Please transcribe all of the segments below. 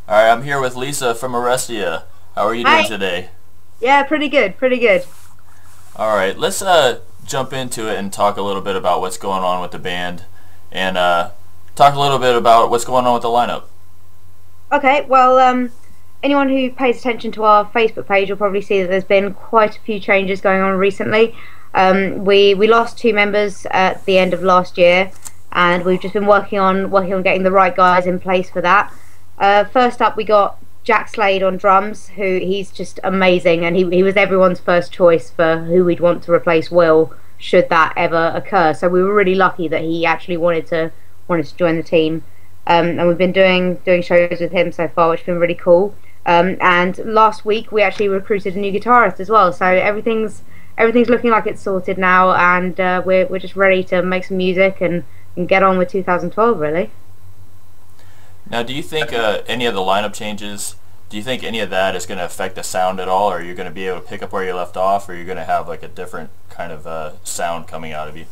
All right, I'm here with Lisa from Orestea. How are you doing Hi. today? Yeah, pretty good, pretty good. All right, let's jump into it and talk a little bit about what's going on with the band, and talk a little bit about what's going on with the lineup. Okay, well, anyone who pays attention to our Facebook page will probably see that there's been quite a few changes going on recently. We lost two members at the end of last year, and we've just been working on getting the right guys in place for that. First up, we got Jack Slade on drums, who he's just amazing, and he was everyone's first choice for who we'd want to replace Will should that ever occur. So we were really lucky that he actually wanted to join the team. And we've been doing shows with him so far, which has been really cool. And last week we actually recruited a new guitarist as well. So everything's looking like it's sorted now, and we're just ready to make some music and get on with 2012 really. Now, do you think any of the lineup changes, do you think any of that is going to affect the sound at all, or are you going to be able to pick up where you left off, or are you going to have like a different kind of sound coming out of you?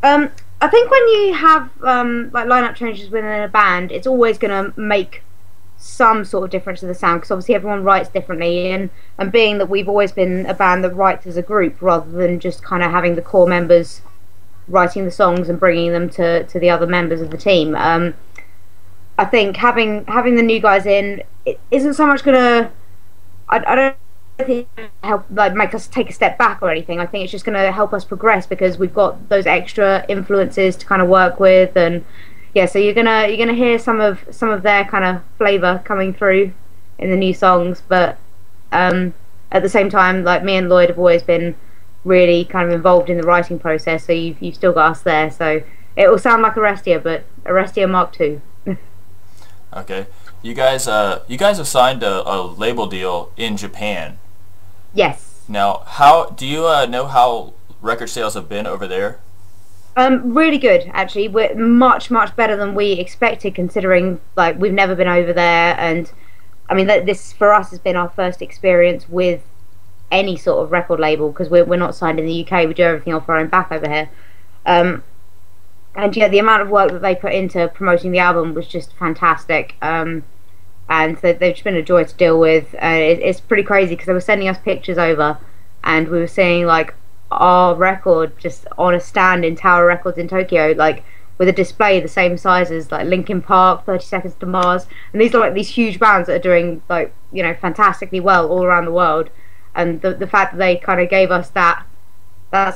I think when you have like lineup changes within a band, it's always going to make some sort of difference to the sound because obviously everyone writes differently, and being that we've always been a band that writes as a group rather than just kind of having the core members writing the songs and bringing them to the other members of the team. I think having the new guys in it isn't so much gonna. I don't think it'll help like make us take a step back or anything. I think it's just gonna help us progress because we've got those extra influences to kind of work with, and yeah. So you're gonna hear some of their kind of flavour coming through in the new songs, but at the same time, like me and Lloyd have always been really kind of involved in the writing process. So you've still got us there. So it will sound like Orestea, but Orestea Mark II. Okay. You guys have signed a label deal in Japan. Yes. Now, how do you know how record sales have been over there? Really good actually. We're much better than we expected, considering like we've never been over there, and I mean this for us has been our first experience with any sort of record label because we're not signed in the UK. We do everything off our own back over here. And yeah, the amount of work that they put into promoting the album was just fantastic. And they've just been a joy to deal with. It's pretty crazy because they were sending us pictures over, and we were seeing like our record just on a stand in Tower Records in Tokyo, like with a display the same size as like Linkin Park, 30 Seconds to Mars, and these are like these huge bands that are doing like fantastically well all around the world. And the fact that they kind of gave us that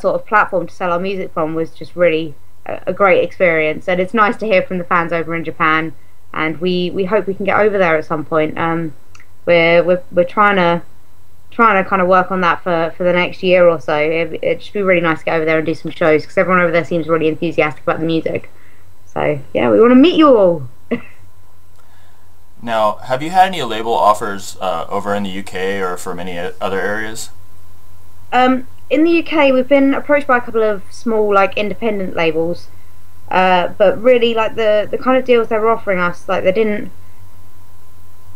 sort of platform to sell our music from was just really a great experience, and it's nice to hear from the fans over in Japan, and we hope we can get over there at some point. We're trying to kind of work on that for the next year or so. It'd just be really nice to get over there and do some shows because everyone over there seems really enthusiastic about the music. So yeah, we want to meet you all. Now, have you had any label offers over in the UK or from any other areas? In the UK, we've been approached by a couple of small, like, independent labels, but really, like, the kind of deals they were offering us, like, they didn't.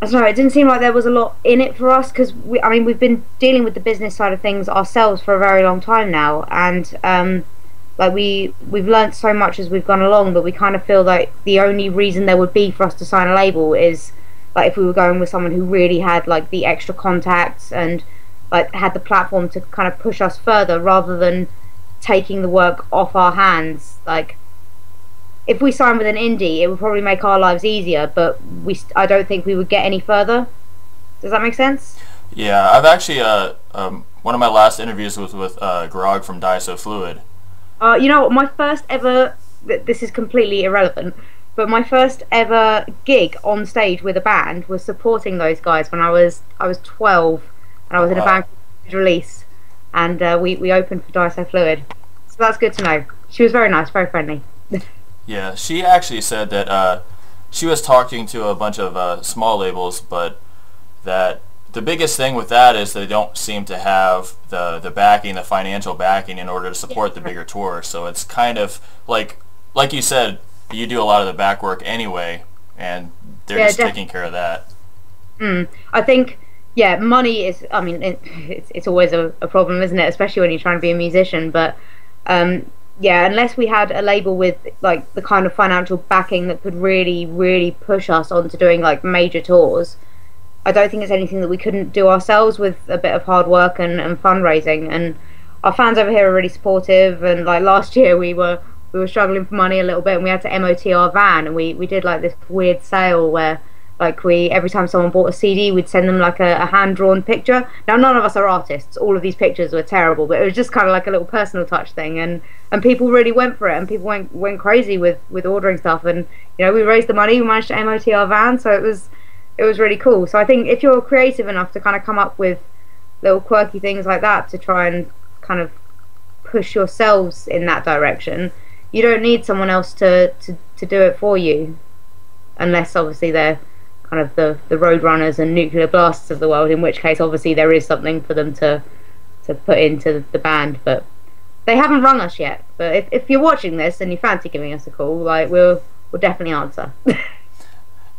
I don't know. It didn't seem like there was a lot in it for us because I mean, we've been dealing with the business side of things ourselves for a very long time now, and like we've learnt so much as we've gone along that we kind of feel like the only reason there would be for us to sign a label is like if we were going with someone who really had like the extra contacts and like had the platform to kind of push us further rather than taking the work off our hands. Like if we sign with an indie, it would probably make our lives easier, but I don't think we would get any further. Does that make sense? Yeah, I've actually one of my last interviews was with Grog from Die So Fluid. You know what, my first ever, this is completely irrelevant, but my first ever gig on stage with a band was supporting those guys when I was 12, and I was in a band called Release, and we opened for Die So Fluid. So that's good to know. She was very nice, very friendly. Yeah, she actually said that she was talking to a bunch of small labels, but that the biggest thing with that is they don't seem to have the backing, the financial backing in order to support the bigger tour. So it's kind of like you said, you do a lot of the back work anyway, and they're just taking care of that. I think, yeah, money is, I mean, it's always a problem, isn't it? Especially when you're trying to be a musician, but yeah, unless we had a label with like the kind of financial backing that could really, really push us onto doing like major tours, I don't think it's anything that we couldn't do ourselves with a bit of hard work and fundraising. And our fans over here are really supportive. And like last year, we were struggling for money a little bit, and we had to MOT our van, and we did like this weird sale where like we every time someone bought a CD, we'd send them like a hand drawn picture. Now none of us are artists. All of these pictures were terrible, but it was just kind of like a little personal touch thing, and people really went for it, and people went crazy with ordering stuff, and you know we raised the money, we managed to MOT our van, so it was really cool. So I think if you're creative enough to kind of come up with little quirky things like that to try and kind of push yourselves in that direction, you don't need someone else to do it for you, unless obviously they're kind of the road runners and nuclear blasts of the world, in which case obviously there is something for them to put into the band. But they haven't rung us yet. But if you're watching this and you fancy giving us a call, like we'll definitely answer.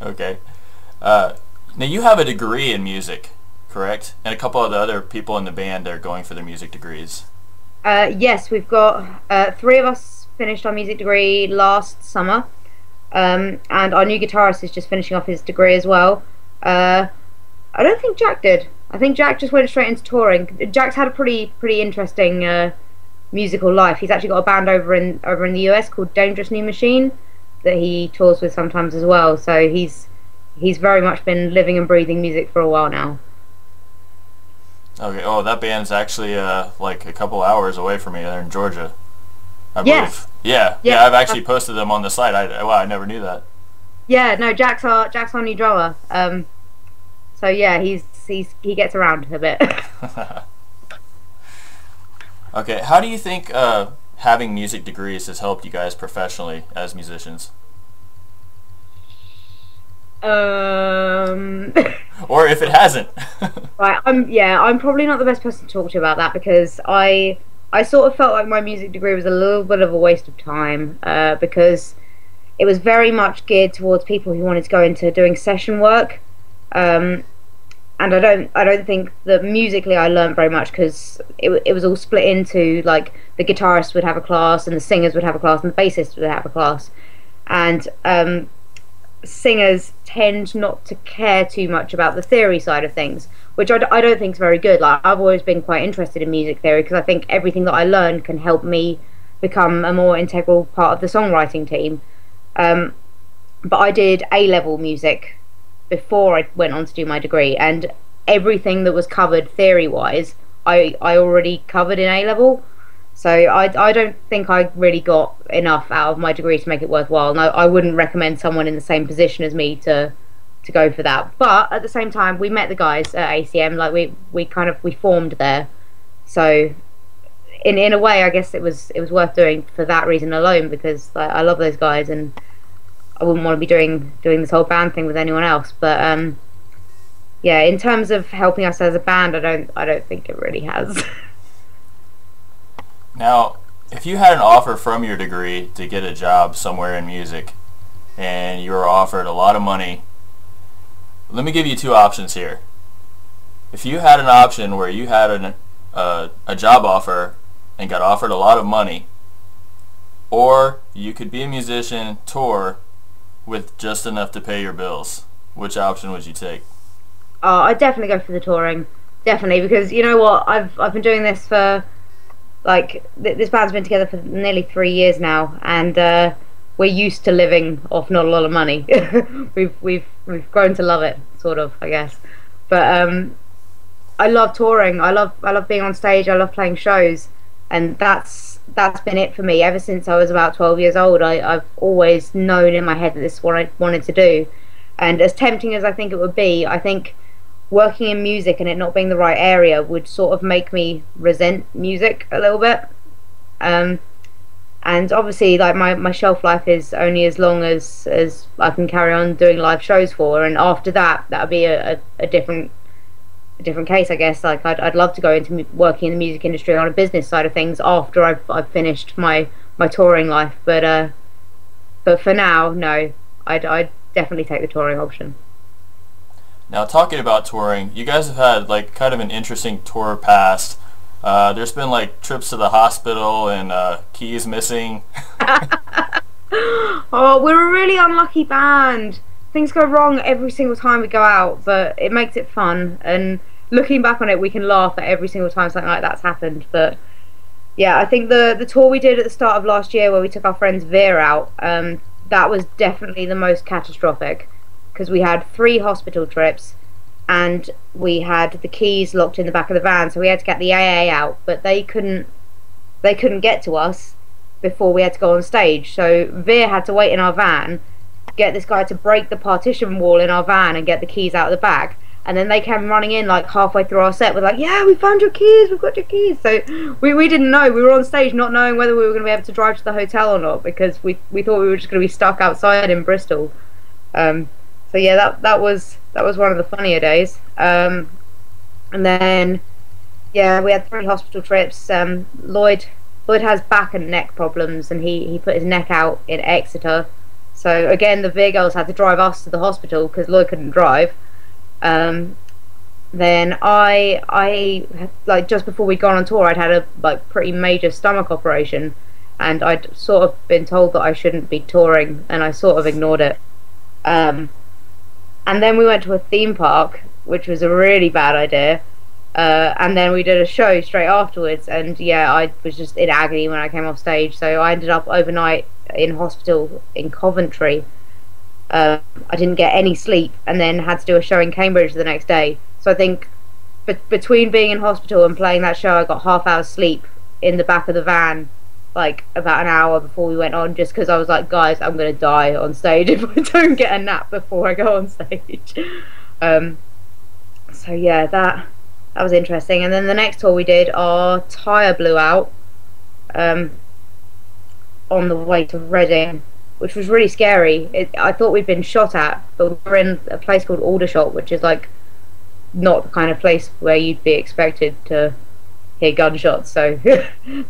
Okay. Now you have a degree in music, correct? And a couple of the other people in the band are going for their music degrees. Yes, we've got three of us finished our music degree last summer, and our new guitarist is just finishing off his degree as well. I don't think Jack did. I think Jack just went straight into touring. Jack's had a pretty interesting musical life. He's actually got a band over in the US called Dangerous New Machine that he tours with sometimes as well. So he's very much been living and breathing music for a while now. Okay. Oh, that band's actually like a couple hours away from me. They're in Georgia, I believe. Yeah. I've actually posted them on the site. Wow, I never knew that. Yeah. No, Jack's our new drummer. So yeah, he gets around a bit. Okay. How do you think having music degrees has helped you guys professionally as musicians? Or if it hasn't. Right, I'm probably not the best person to talk to about that, because I sort of felt like my music degree was a little bit of a waste of time, because it was very much geared towards people who wanted to go into doing session work, and I don't think that musically I learned very much, because it was all split into like the guitarist would have a class and the singers would have a class and the bassist would have a class, and singers tend not to care too much about the theory side of things, which I don't think is very good. Like I've always been quite interested in music theory, because I think everything that I learn can help me become a more integral part of the songwriting team. But I did A-level music before I went on to do my degree, and everything that was covered theory-wise I already covered in A-level. So I don't think I really got enough out of my degree to make it worthwhile. And I wouldn't recommend someone in the same position as me to go for that. But at the same time, we met the guys at ACM. Like we formed there. So in a way, I guess it was worth doing for that reason alone, because like, I love those guys and I wouldn't want to be doing this whole band thing with anyone else. But yeah, in terms of helping us as a band, I don't think it really has. Now, if you had an offer from your degree to get a job somewhere in music, and you were offered a lot of money, let me give you two options here. If you had an option where you had a job offer and got offered a lot of money, or you could be a musician, tour, with just enough to pay your bills, which option would you take? I'd definitely go for the touring. Definitely, because you know what? I've been doing this for... like this band's been together for nearly 3 years now, and we're used to living off not a lot of money. we've grown to love it, sort of, I guess. But I love touring. I love being on stage. I love playing shows, and that's been it for me ever since I was about 12 years old. I've always known in my head that this is what I wanted to do, and as tempting as I think it would be, I think working in music and it not being the right area would sort of make me resent music a little bit. And obviously, like my shelf life is only as long as I can carry on doing live shows for, and after that would be a different case, I guess. Like I'd love to go into working in the music industry on a business side of things after I've finished my touring life. But for now, no, I'd definitely take the touring option. Now, talking about touring, you guys have had like kind of an interesting tour past. There's been like trips to the hospital and keys missing. Oh, we're a really unlucky band. Things go wrong every single time we go out, but it makes it fun. And looking back on it, we can laugh at every single time something like that's happened. But yeah, I think the tour we did at the start of last year, where we took our friends Veer out, that was definitely the most catastrophic because we had 3 hospital trips and we had the keys locked in the back of the van, so we had to get the AA out, but they couldn't get to us before we had to go on stage. So Veer had to wait in our van, get this guy to break the partition wall in our van and get the keys out of the back. And then they came running in like halfway through our set with like, yeah, we found your keys, we've got your keys. So we didn't know. We were on stage not knowing whether we were going to be able to drive to the hotel or not because we thought we were just going to be stuck outside in Bristol. So yeah, that was one of the funnier days. And then yeah, we had 3 hospital trips. Lloyd has back and neck problems, and he put his neck out in Exeter. So again, the Veer girls had to drive us to the hospital because Lloyd couldn't drive. Then I like just before we'd gone on tour, I'd had a like pretty major stomach operation, and I'd sort of been told that I shouldn't be touring, and I sort of ignored it. And then we went to a theme park, which was a really bad idea. And then we did a show straight afterwards, and yeah, I was just in agony when I came off stage. So I ended up overnight in hospital in Coventry. I didn't get any sleep, and then had to do a show in Cambridge the next day. So I think between being in hospital and playing that show, I got half hour's sleep in the back of the van, like about an hour before we went on, just because I was like, guys, I'm gonna die on stage if I don't get a nap before I go on stage. So yeah, that was interesting. And then the next tour we did, our tyre blew out on the way to Reading, which was really scary. I thought we'd been shot at, but we were in a place called Aldershot, which is like not the kind of place where you'd be expected to hear gunshots. So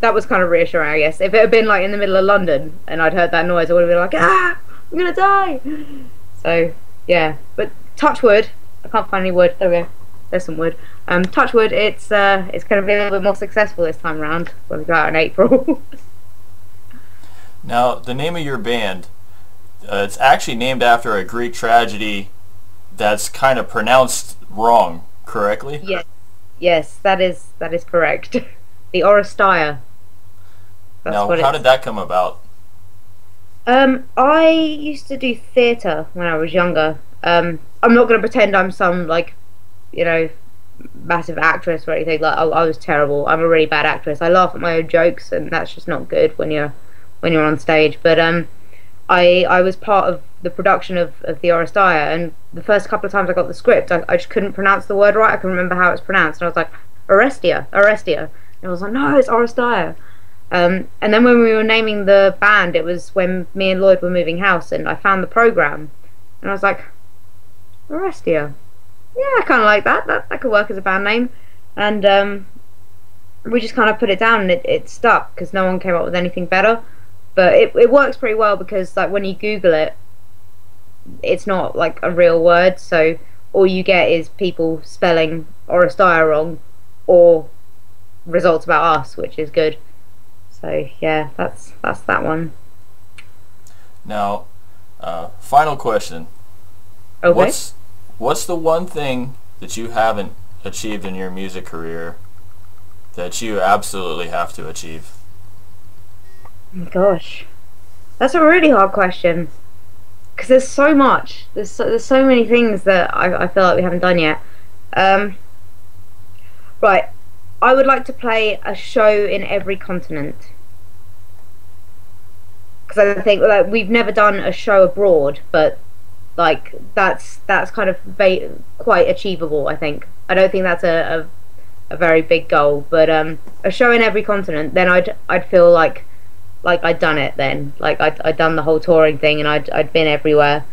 that was kind of reassuring, I guess. If it had been like in the middle of London and I'd heard that noise, I would have been like, I'm gonna die. So yeah, but touch wood. I can't find any wood. There we go. There's some wood. Touch wood. It's going to be a little bit more successful this time around when we go out in April. Now, the name of your band, it's actually named after a Greek tragedy that's kind of pronounced wrong, correctly? Yes, that is correct. The Orestea. Now, how did that come about? I used to do theatre when I was younger. I'm not going to pretend I'm some like, massive actress or anything. Like I was terrible. I'm a really bad actress. I laugh at my own jokes, and that's just not good when you're on stage. But I was part of the production of the Orestea, and the first couple of times I got the script, I just couldn't pronounce the word right. I couldn't remember how it's pronounced, and I was like, Orestea. And I was like, no, it's Orestea. And then when we were naming the band, it was when me and Lloyd were moving house, and I found the program, and I was like, Orestea. Yeah, I kind of like that. That could work as a band name. And we just kind of put it down, and it stuck because no one came up with anything better. But it works pretty well because like when you Google it, it's not like a real word. So all you get is people spelling Orestea wrong, or results about us, which is good. So yeah, that's that one. Now, final question. Okay. What's the one thing that you haven't achieved in your music career that you absolutely have to achieve? Oh my gosh, that's a really hard question because there's so much. There's so many things that I feel like we haven't done yet. Right, I would like to play a show in every continent because I think like we've never done a show abroad, but like that's kind of quite achievable. I think. I don't think that's a very big goal, but a show in every continent. Then I'd feel like I'd done it. Then like I'd done the whole touring thing, and I'd been everywhere.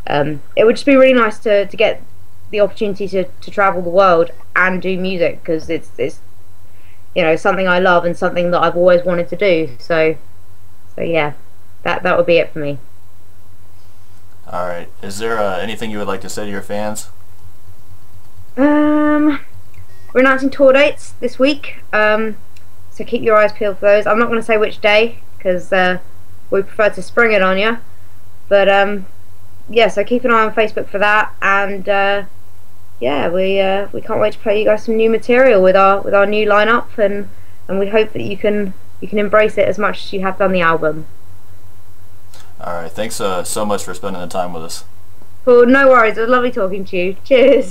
It would just be really nice to get the opportunity to travel the world and do music because it's something I love and something that I've always wanted to do. So yeah, that would be it for me. All right. Is there anything you would like to say to your fans? we're announcing tour dates this week, so keep your eyes peeled for those. I'm not going to say which day because we prefer to spring it on you, but yeah, so keep an eye on Facebook for that, and yeah, we can't wait to play you guys some new material with our new lineup, and we hope that you can embrace it as much as you have done the album. All right, thanks so much for spending the time with us. Well, no worries. It was lovely talking to you. Cheers.